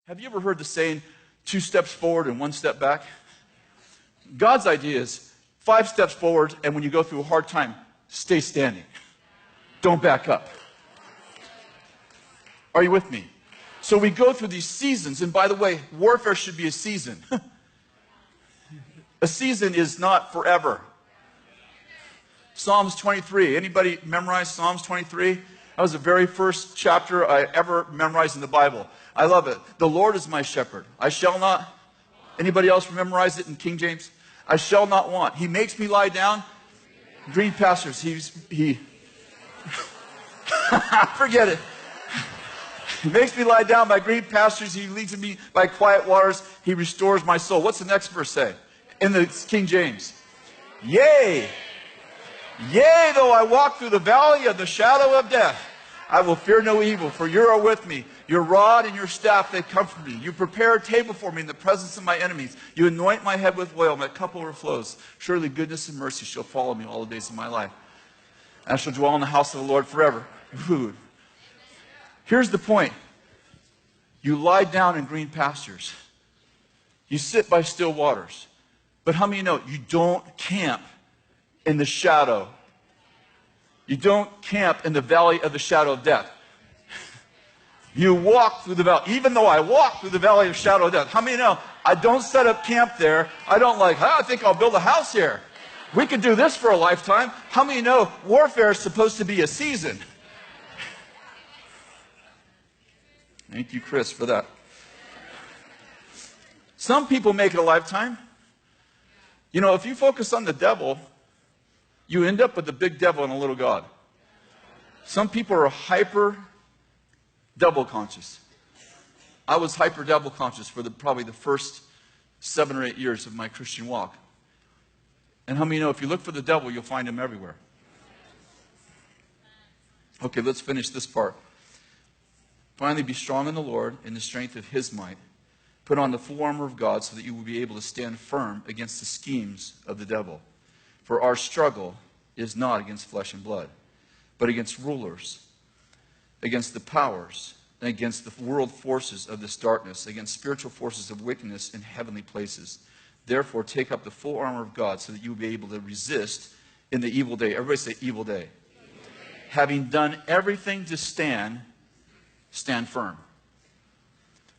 Have you ever heard the saying, 2 steps forward and 1 step back? God's idea is 5 steps forward, and when you go through a hard time, stay standing. Don't back up. Are you with me? So we go through these seasons, and by the way, warfare should be a season. A season is not forever. Psalms 23. Anybody memorize Psalms 23? That was the very first chapter I ever memorized in the Bible. I love it. The Lord is my shepherd. I shall not. Anybody else memorize it in King James? I shall not want. He makes me lie down. Green pastures. He forget it. He makes me lie down by green pastures. He leads me by quiet waters. He restores my soul. What's the next verse say? In the King James. Yea. Yea, though I walk through the valley of the shadow of death, I will fear no evil, for you are with me. Your rod and your staff, they comfort me. You prepare a table for me in the presence of my enemies. You anoint my head with oil. My cup overflows. Surely goodness and mercy shall follow me all the days of my life. I shall dwell in the house of the Lord forever. Food. Here's the point. You lie down in green pastures. You sit by still waters. But how many know you don't camp in the shadow? You don't camp in the valley of the shadow of death. You walk through the valley. Even though I walk through the valley of shadow of death. How many know I don't set up camp there? I don't I think I'll build a house here. We could do this for a lifetime. How many know warfare is supposed to be a season? Thank you, Kris, for that. Some people make it a lifetime. You know, if you focus on the devil, you end up with a big devil and a little God. Some people are hyper double conscious. I was hyper double conscious for probably the first 7 or 8 years of my Christian walk. And how many know if you look for the devil, you'll find him everywhere? Okay, let's finish this part. Finally, be strong in the Lord in the strength of his might. Put on the full armor of God so that you will be able to stand firm against the schemes of the devil. For our struggle is not against flesh and blood, but against rulers, against the powers, and against the world forces of this darkness, against spiritual forces of wickedness in heavenly places. Therefore, take up the full armor of God so that you will be able to resist in the evil day. Everybody say evil day. Having done everything to stand, stand firm.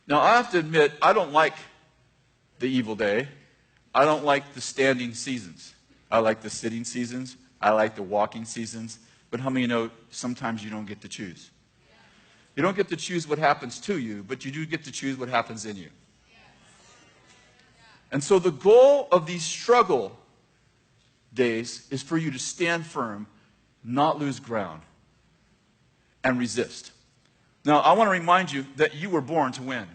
Now, I have to admit, I don't like the evil day. I don't like the standing seasons. I like the sitting seasons. I like the walking seasons. But how many know sometimes you don't get to choose? You don't get to choose what happens to you, but you do get to choose what happens in you. And so the goal of these struggle days is for you to stand firm, not lose ground, and resist. Now, I want to remind you that you were born to win.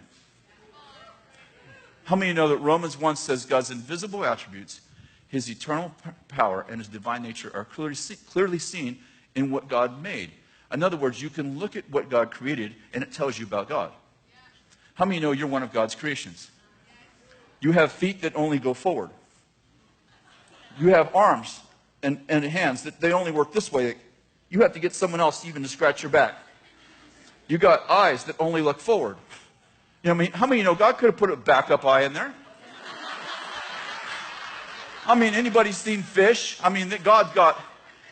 How many know that Romans 1 says God's invisible attributes, his eternal power, and his divine nature are clearly seen in what God made? In other words, you can look at what God created, and it tells you about God. How many know you're one of God's creations? You have feet that only go forward. You have arms and hands that they only work this way. You have to get someone else even to scratch your back. You got eyes that only look forward. You know, how many know God could have put a backup eye in there? I mean, anybody seen fish? I mean, that God got.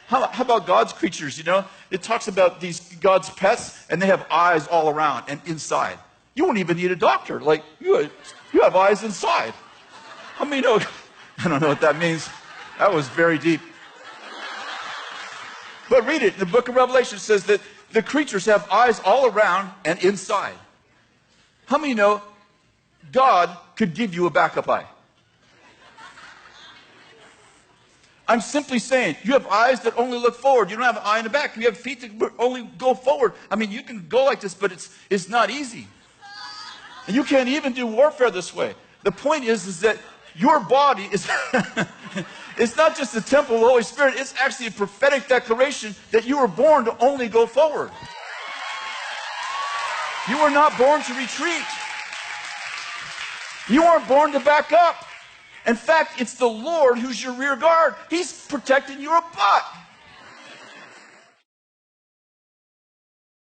How about God's creatures? You know, it talks about these God's pets, and they have eyes all around and inside. You won't even need a doctor. Like you have eyes inside. How many know? I don't know what that means. That was very deep. But read it. The book of Revelation says that the creatures have eyes all around and inside. How many know God could give you a backup eye? I'm simply saying, you have eyes that only look forward. You don't have an eye in the back. You have feet that only go forward. I mean, you can go like this, but it's not easy. And you can't even do warfare this way. The point is that your body is, it's not just the temple of the Holy Spirit. It's actually a prophetic declaration that you were born to only go forward. You were not born to retreat. You weren't born to back up. In fact, it's the Lord who's your rear guard. He's protecting your butt.